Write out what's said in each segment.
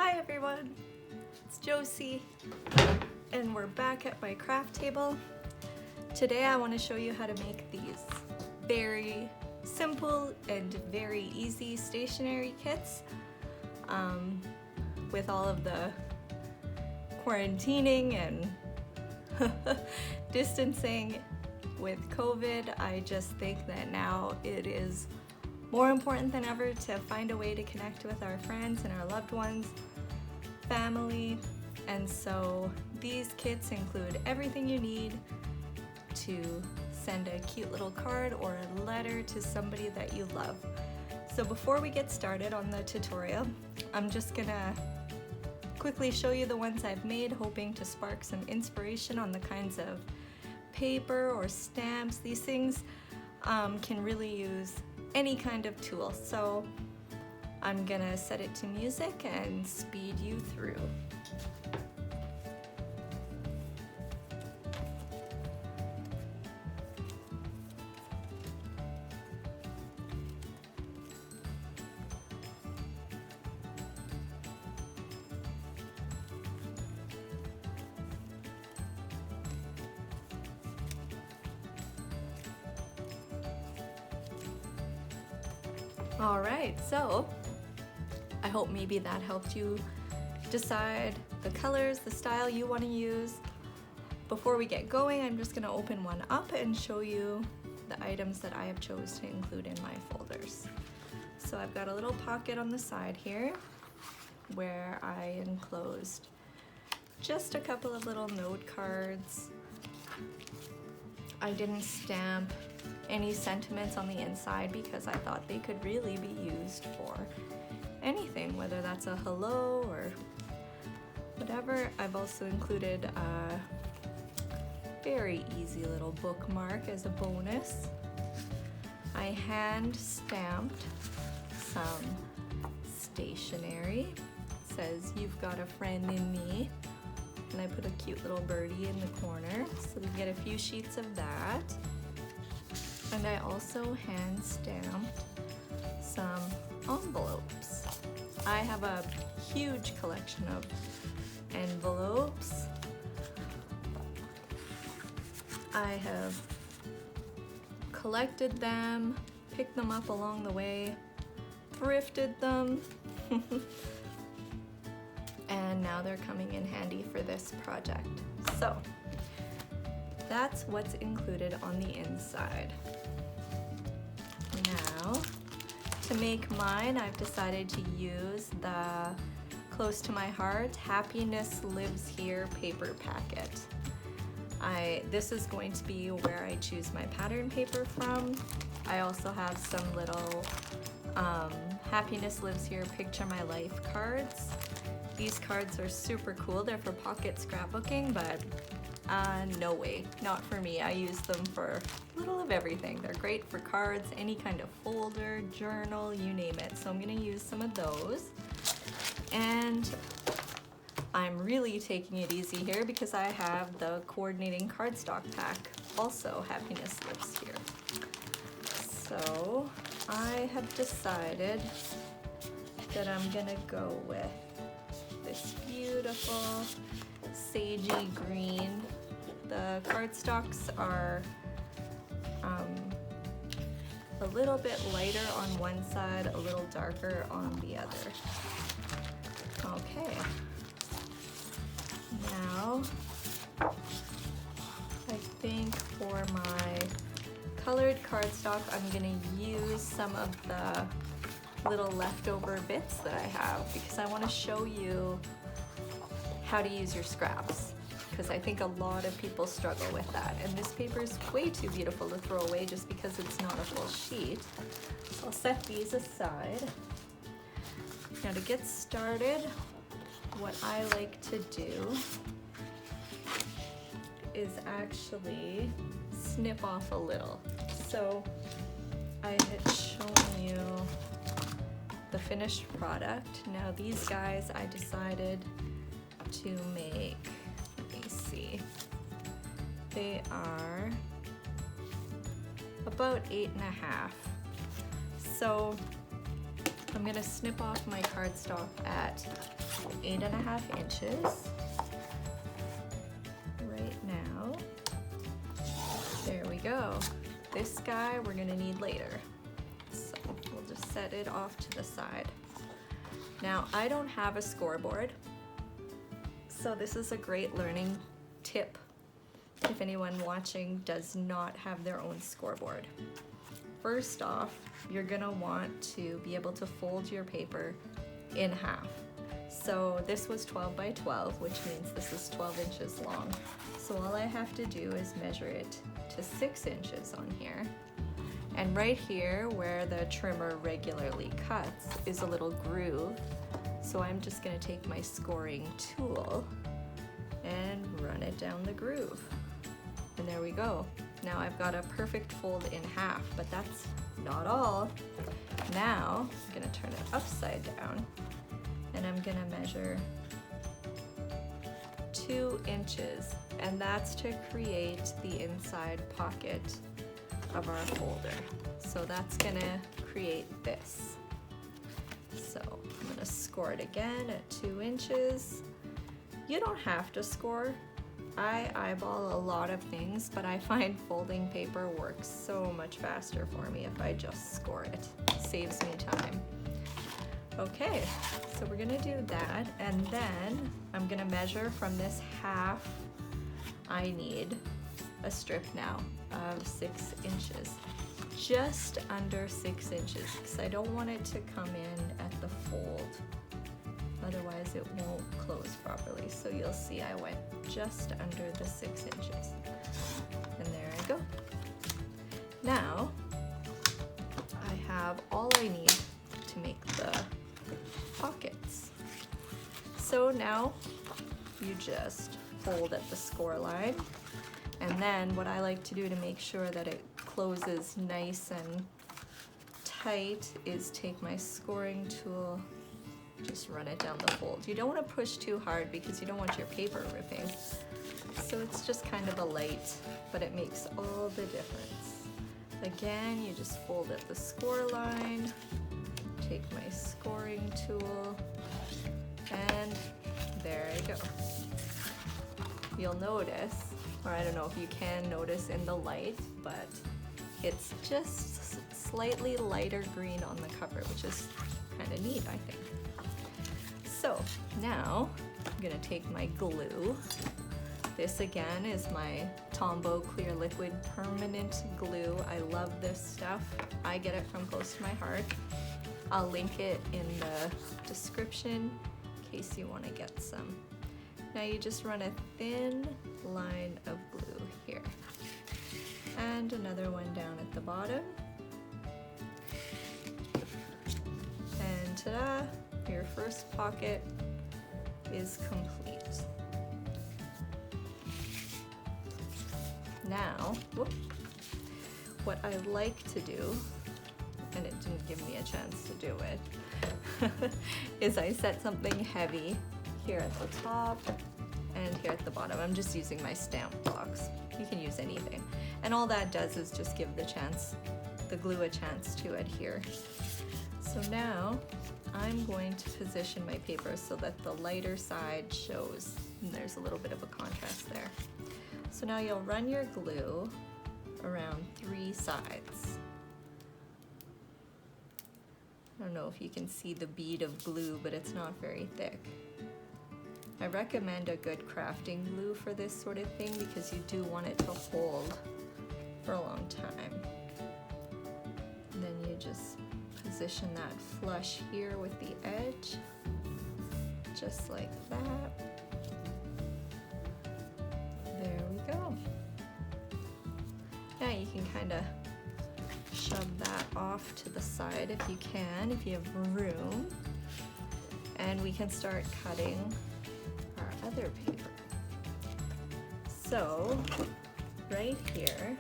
Hi everyone, it's Josie and we're back at my craft table. Today I want to show you how to make these very simple and very easy stationery kits. With all of the quarantining and distancing with COVID, I just think that now it is more important than ever to find a way to connect with our friends and our loved ones, family, and so these kits include everything you need to send a cute little card or a letter to somebody that you love. So before we get started on the tutorial, I'm just gonna quickly show you the ones I've made, hoping to spark some inspiration on the kinds of paper or stamps. These things can really use any kind of tool. So I'm gonna set it to music and speed you through. Alright, so I hope maybe that helped you decide the colors, the style you want to use. Before we get going, I'm just going to open one up and show you the items that I have chose to include in my folders. So I've got a little pocket on the side here where I enclosed just a couple of little note cards. I didn't stamp any sentiments on the inside because I thought they could really be used for anything, whether that's a hello or whatever. I've also included a very easy little bookmark as a bonus. I hand stamped some stationery. It says, "You've got a friend in me." And I put a cute little birdie in the corner, so we get a few sheets of that. And I also hand stamped some envelopes. I have a huge collection of envelopes. I have collected them, picked them up along the way, thrifted them, and now they're coming in handy for this project. So that's what's included on the inside. Now, to make mine, I've decided to use the Close to My Heart Happiness Lives Here paper packet. This is going to be where I choose my pattern paper from. I also have some little Happiness Lives Here Picture My Life cards. These cards are super cool. They're for pocket scrapbooking, but no way, not for me. I use them for a little of everything. They're great for cards, any kind of folder, journal, you name it. So I'm gonna use some of those. And I'm really taking it easy here because I have the coordinating cardstock pack, also Happiness Lives Here. So I have decided that I'm gonna go with this beautiful sagey green. The cardstocks are a little bit lighter on one side, a little darker on the other. Okay, now I think for my colored cardstock I'm gonna use some of the little leftover bits that I have because I want to show you how to use your scraps, because I think a lot of people struggle with that, and this paper is way too beautiful to throw away just because it's not a full sheet. So I'll set these aside. Now to get started, what I like to do is actually snip off a little. So I had shown you the finished product. Now these guys I decided to make, let me see, they are about 8.5. So I'm gonna snip off my cardstock at 8.5 inches right now. There we go. This guy we're gonna need later. So we'll just set it off to the side. Now I don't have a scoreboard, so this is a great learning tip if anyone watching does not have their own scoreboard. First off, you're gonna want to be able to fold your paper in half. So this was 12 by 12, which means this is 12 inches long. So all I have to do is measure it to 6 inches on here. And right here where the trimmer regularly cuts is a little groove. So I'm just gonna take my scoring tool and run it down the groove. And there we go. Now I've got a perfect fold in half, but that's not all. Now I'm gonna turn it upside down and I'm gonna measure 2 inches, and that's to create the inside pocket of our folder. So that's gonna create this. So I'm gonna score it again at 2 inches. You don't have to score. I eyeball a lot of things, but I find folding paper works so much faster for me if I just score it. It saves me time. Okay, so we're gonna do that, and then I'm gonna measure from this half. I need a strip now of 6 inches. Just under 6 inches, because I don't want it to come in at the fold. Otherwise it won't close properly. So you'll see I went just under the 6 inches. And there I go. Now, I have all I need to make the pockets. So now you just fold at the score line. And then what I like to do to make sure that it closes nice and tight is take my scoring tool, just run it down the fold. You don't want to push too hard because you don't want your paper ripping. So it's just kind of a light, but it makes all the difference. Again, you just fold at the score line, take my scoring tool, and there I go. You'll notice, or I don't know if you can notice in the light, but it's just slightly lighter green on the cover, which is kind of neat, I think. So now I'm gonna take my glue. This again is my Tombow Clear Liquid Permanent Glue. I love this stuff. I get it from close to my heart. I'll link it in the description in case you want to get some. Now you just run a thin line of glue here. And another one down at the bottom. And ta-da! Your first pocket is complete. Now, what I like to do, and it didn't give me a chance to do it, is I set something heavy here at the top and here at the bottom. I'm just using my stamp blocks. You can use anything. And all that does is just give the glue a chance to adhere. So now I'm going to position my paper so that the lighter side shows, and there's a little bit of a contrast there. So now you'll run your glue around 3 sides. I don't know if you can see the bead of glue, but it's not very thick. I recommend a good crafting glue for this sort of thing because you do want it to hold for a long time. And then you just position that flush here with the edge, just like that. There we go. Now you can kind of shove that off to the side if you can, if you have room. And we can start cutting our other paper. So, right here,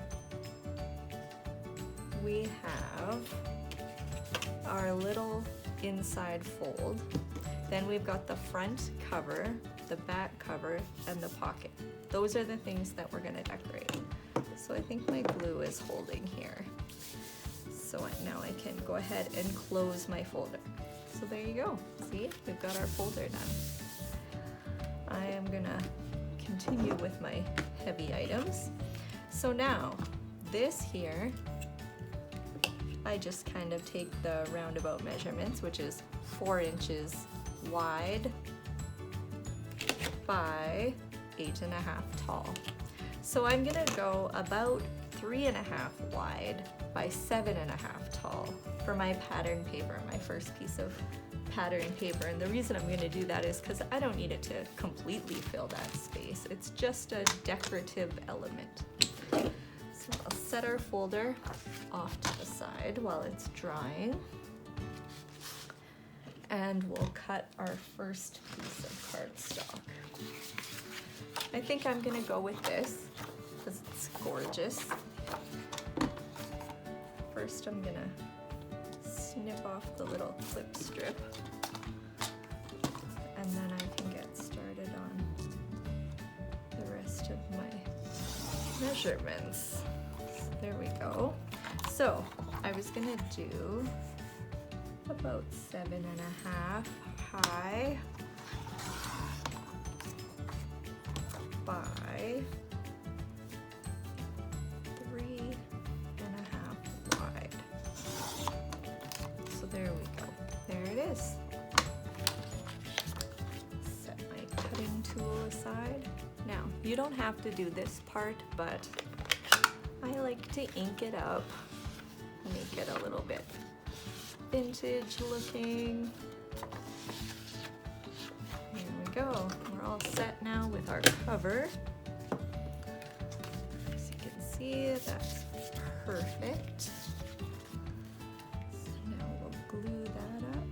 we have our little inside fold. Then we've got the front cover, the back cover, and the pocket. Those are the things that we're gonna decorate. So I think my glue is holding here. So now I can go ahead and close my folder. So there you go. See, we've got our folder done. I am gonna continue with my heavy items. So now, this here, I just kind of take the roundabout measurements, which is 4 inches wide by 8.5 tall. So I'm gonna go about 3.5 wide by 7.5 tall for my pattern paper, my first piece of pattern paper. And the reason I'm gonna do that is because I don't need it to completely fill that space. It's just a decorative element. So I'll set our folder off to the side while it's drying. And we'll cut our first piece of cardstock. I think I'm gonna go with this because it's gorgeous. First I'm gonna snip off the little clip strip, and then I can get started on the rest of my measurements. So there we go. So I was gonna do about 7.5 high by 3.5 wide. So there we go. There it is. Set my cutting tool aside. Now, you don't have to do this part, but I like to ink it up, make it a little bit vintage looking. There we go. We're all set now with our cover. As you can see, that's perfect. So now we'll glue that up.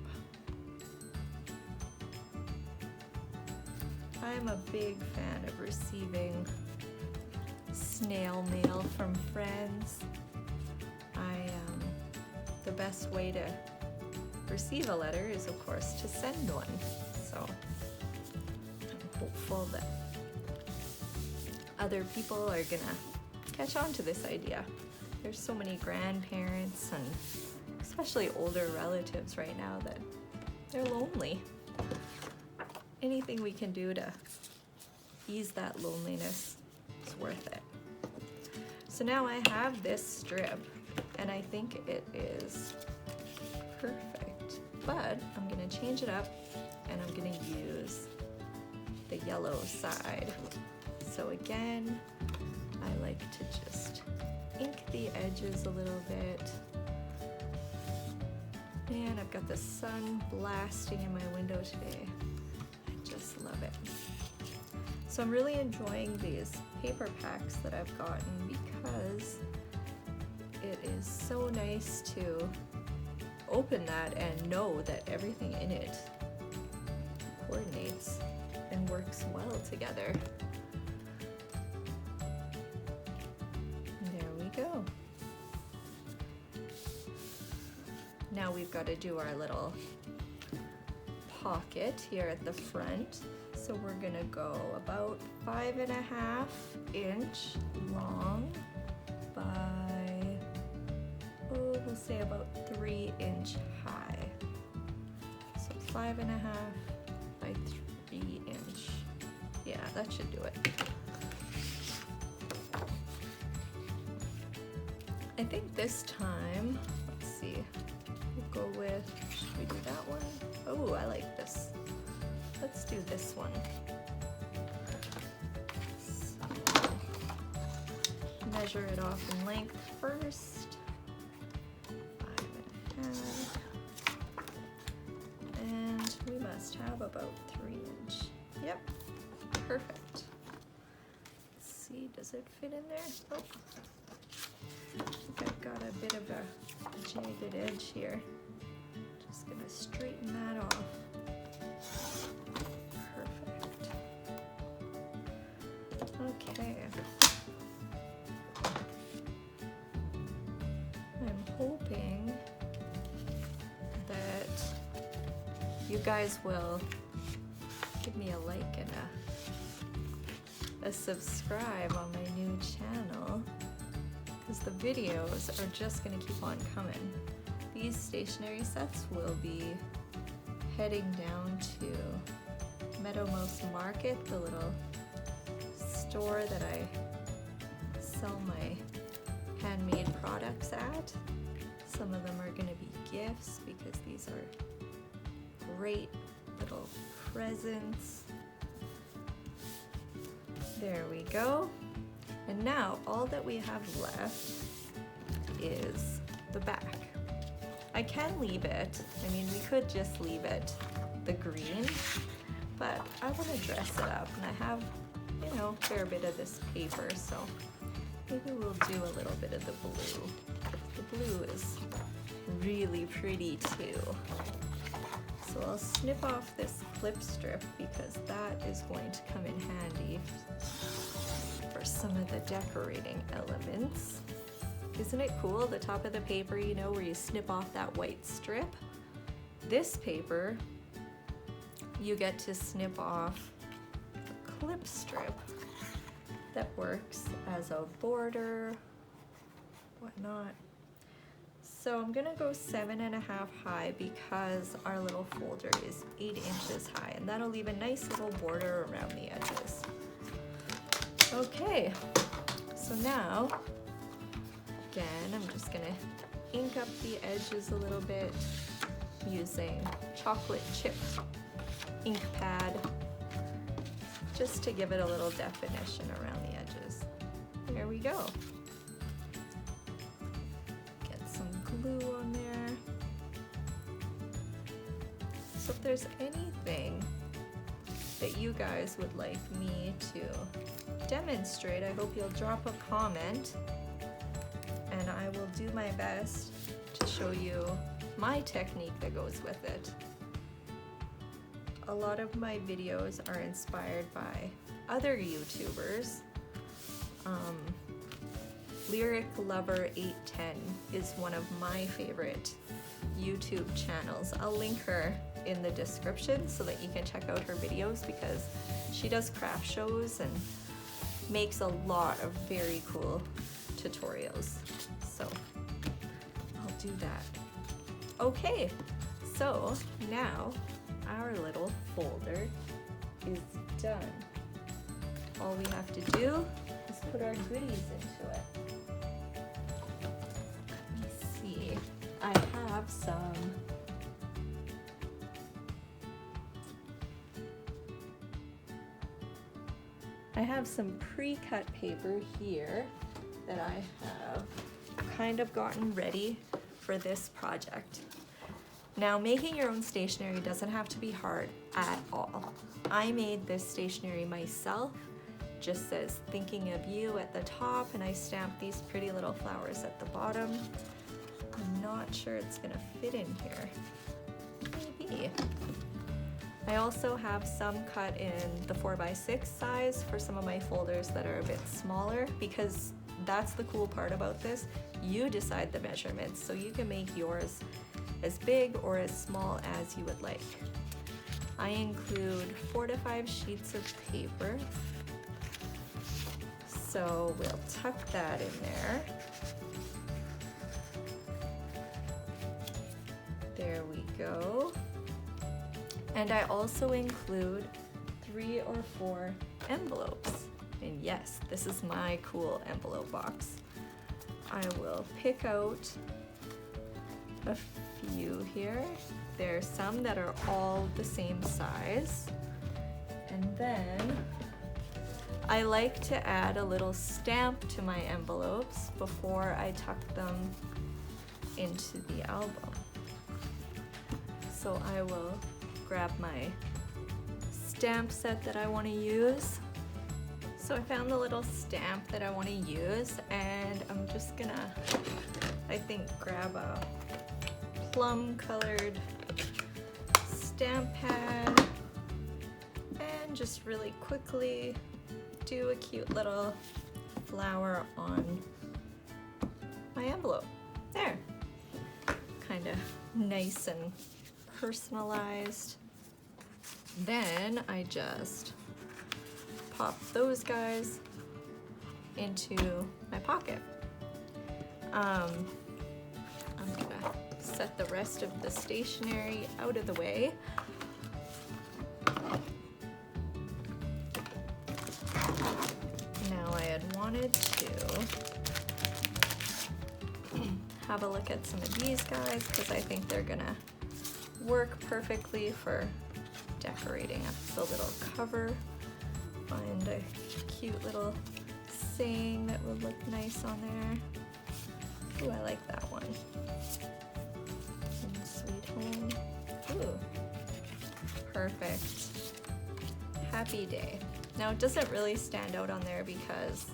I'm a big fan of receiving snail mail from friends. The best way to receive a letter is, of course, to send one. So I'm hopeful that other people are gonna catch on to this idea. There's so many grandparents and especially older relatives right now that they're lonely. Anything we can do to ease that loneliness is worth it. So now I have this strip, and I think it is perfect, but I'm gonna change it up and I'm gonna use the yellow side. So again, I like to just ink the edges a little bit. And I've got the sun blasting in my window today. I just love it. So I'm really enjoying these paper packs that I've gotten because it is so nice to open that and know that everything in it coordinates and works well together. There we go. Now we've got to do our little pocket here at the front. So we're gonna go about 5.5 inch long by, we'll say about 3 inch high. So 5.5 by 3 inch. Yeah, that should do it. I think this time, let's see, we'll go with, should we do that one? Oh, I like this. Let's do this one. So, measure it off in length first. 5.5. And we must have about 3 inch. Yep, perfect. Let's see, does it fit in there? Oh, I think I've got a bit of a jagged edge here. Just gonna straighten that off. Perfect. Okay. I'm hoping that you guys will give me a like and a subscribe on my new channel, because the videos are just going to keep on coming. These stationery sets will be heading down to Meadowmouse Market, the little store that I sell my handmade products at. Some of them are going to be gifts because these are great little presents. There we go. And now all that we have left is the back. I can leave it. I mean, we could just leave it the green, but I want to dress it up, and I have, you know, a fair bit of this paper, so maybe we'll do a little bit of the blue. The blue is really pretty too. So I'll snip off this clip strip because that is going to come in handy for some of the decorating elements. Isn't it cool? The top of the paper, you know, where you snip off that white strip. This paper, you get to snip off a clip strip that works as a border, whatnot. So I'm gonna go 7.5 high because our little folder is 8 inches high, and that'll leave a nice little border around the edges. Okay, so now, again, I'm just gonna ink up the edges a little bit using chocolate chip ink pad, just to give it a little definition around the edges. There we go. Get some glue on there. So if there's anything that you guys would like me to demonstrate, I hope you'll drop a comment, and I will do my best to show you my technique that goes with it. A lot of my videos are inspired by other YouTubers. Lyric Lover 810 is one of my favorite YouTube channels. I'll link her in the description so that you can check out her videos, because she does craft shows and makes a lot of very cool tutorials. So I'll do that. Okay, so now our little folder is done. All we have to do is put our goodies into it. Let me see. I have some pre-cut paper here that I have kind of gotten ready for this project. Now, making your own stationery doesn't have to be hard at all. I made this stationery myself. Just says thinking of you at the top, and I stamped these pretty little flowers at the bottom. I'm not sure it's gonna fit in here. Maybe. I also have some cut in the 4x6 size for some of my folders that are a bit smaller, because that's the cool part about this. You decide the measurements, so you can make yours as big or as small as you would like. I include 4 to 5 sheets of paper. So we'll tuck that in there. There we go. And I also include 3 or 4 envelopes. And yes, this is my cool envelope box. I will pick out a few here. There are some that are all the same size. And then I like to add a little stamp to my envelopes before I tuck them into the album. So I will grab my stamp set that I want to use. So I found the little stamp that I want to use, and I'm just gonna, I think, grab a plum colored stamp pad and just really quickly do a cute little flower on my envelope. There. Kind of nice and personalized. Then I just pop those guys into my pocket. I'm gonna set the rest of the stationery out of the way. wanted to have a look at some of these guys because I think they're gonna work perfectly for decorating up the little cover. Find a cute little saying that would look nice on there. Ooh, I like that one. And sweet home. Ooh, perfect. Happy day. Now it doesn't really stand out on there because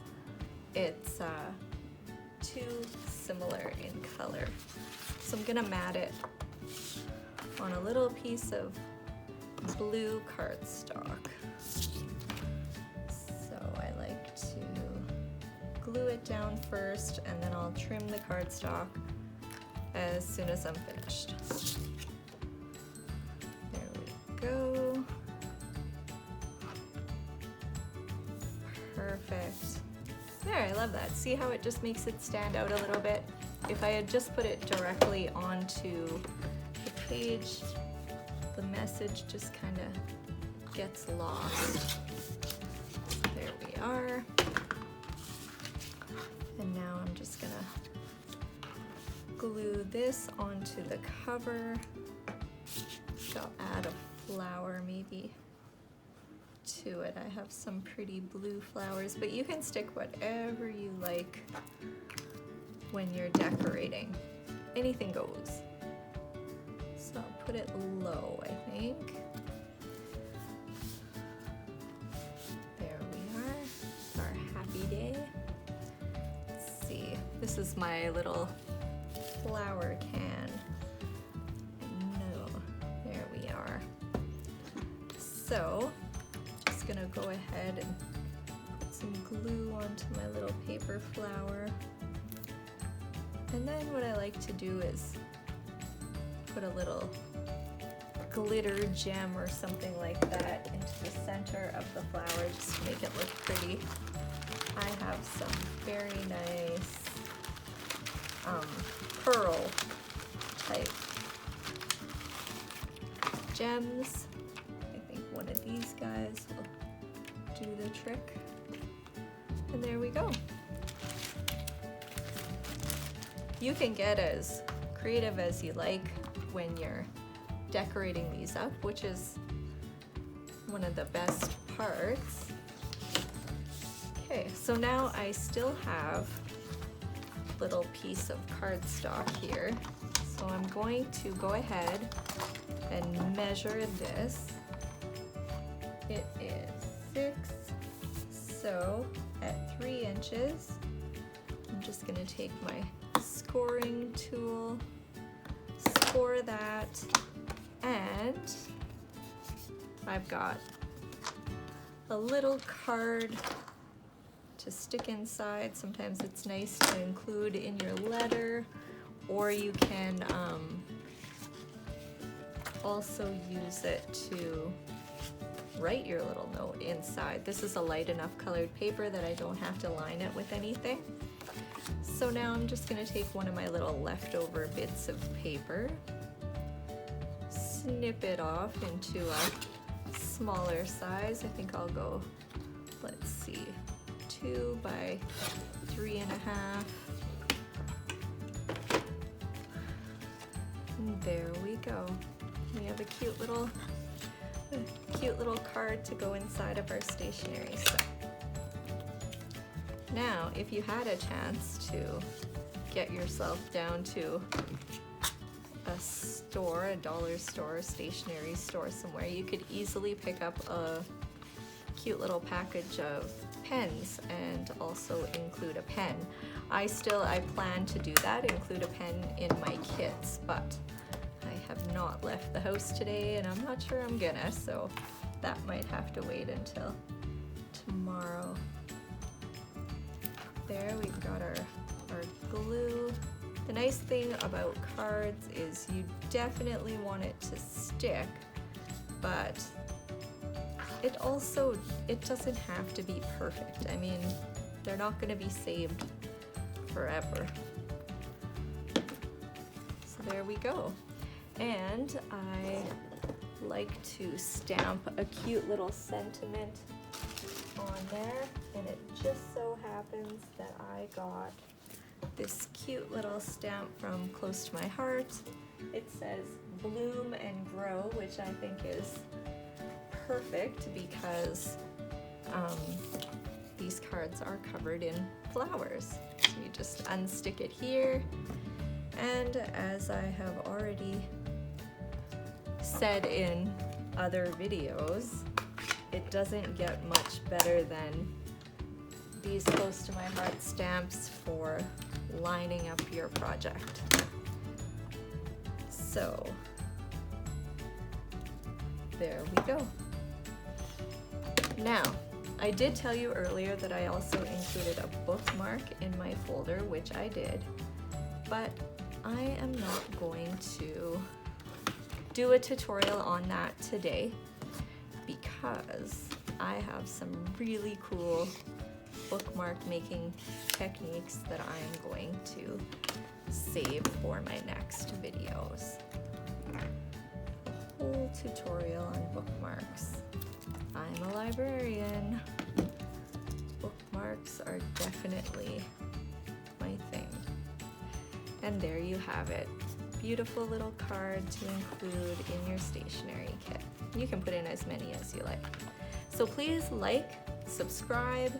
it's too similar in color. So I'm gonna mat it on a little piece of blue cardstock. So I like to glue it down first and then I'll trim the cardstock as soon as I'm finished. There we go. Perfect. There, I love that. See how it just makes it stand out a little bit? If I had just put it directly onto the page, the message just kind of gets lost. There we are. And now I'm just gonna glue this onto the cover. I'll add a flower maybe to it. I have some pretty blue flowers, but you can stick whatever you like when you're decorating. Anything goes. So I'll put it low, I think. There we are, our happy day. Let's see, this is my little flower can. No, there we are. So, just gonna go ahead and put some glue onto my little paper flower. And then what I like to do is put a little glitter gem or something like that into the center of the flower just to make it look pretty. I have some very nice pearl type gems. I think one of these guys will do the trick. And there we go. You can get as creative as you like when you're decorating these up, which is one of the best parts. Okay, so now I still have a little piece of cardstock here. So I'm going to go ahead and measure this. It is 6, so at 3 inches, I'm just gonna take my scoring tool, score that, and I've got a little card to stick inside. Sometimes it's nice to include in your letter, or you can also use it to write your little note inside. This is a light enough colored paper that I don't have to line it with anything. So now I'm just gonna take one of my little leftover bits of paper, snip it off into a smaller size. I think I'll go, let's see, 2 by 3.5. And there we go. We have a cute little card to go inside of our stationery set. Now, if you had a chance to get yourself down to a store, a dollar store, a stationery store somewhere, you could easily pick up a cute little package of pens and also include a pen. I plan to do that, include a pen in my kits, but I have not left the house today and I'm not sure I'm gonna, so that might have to wait until tomorrow. There, we've got our glue. The nice thing about cards is you definitely want it to stick, but it doesn't have to be perfect. I mean, they're not going to be saved forever. So there we go. And I like to stamp a cute little sentiment on there, and it just so happens that I got this cute little stamp from Close to My Heart. It says bloom and grow, which I think is perfect because these cards are covered in flowers. So you just unstick it here, and as I have already said in other videos, it doesn't get much better than these Close to My Heart stamps for lining up your project. So there we go. Now, I did tell you earlier that I also included a bookmark in my folder, which I did, but I am not going to do a tutorial on that today because I have some really cool bookmark making techniques that I'm going to save for my next videos. A whole tutorial on bookmarks. I'm a librarian. Bookmarks are definitely my thing. And there you have it. Beautiful little card to include in your stationery kit. You can put in as many as you like. So please like, subscribe,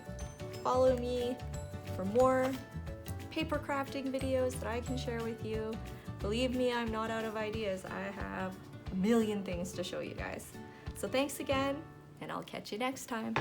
follow me for more paper crafting videos that I can share with you. Believe me, I'm not out of ideas. I have a million things to show you guys. So thanks again, and I'll catch you next time.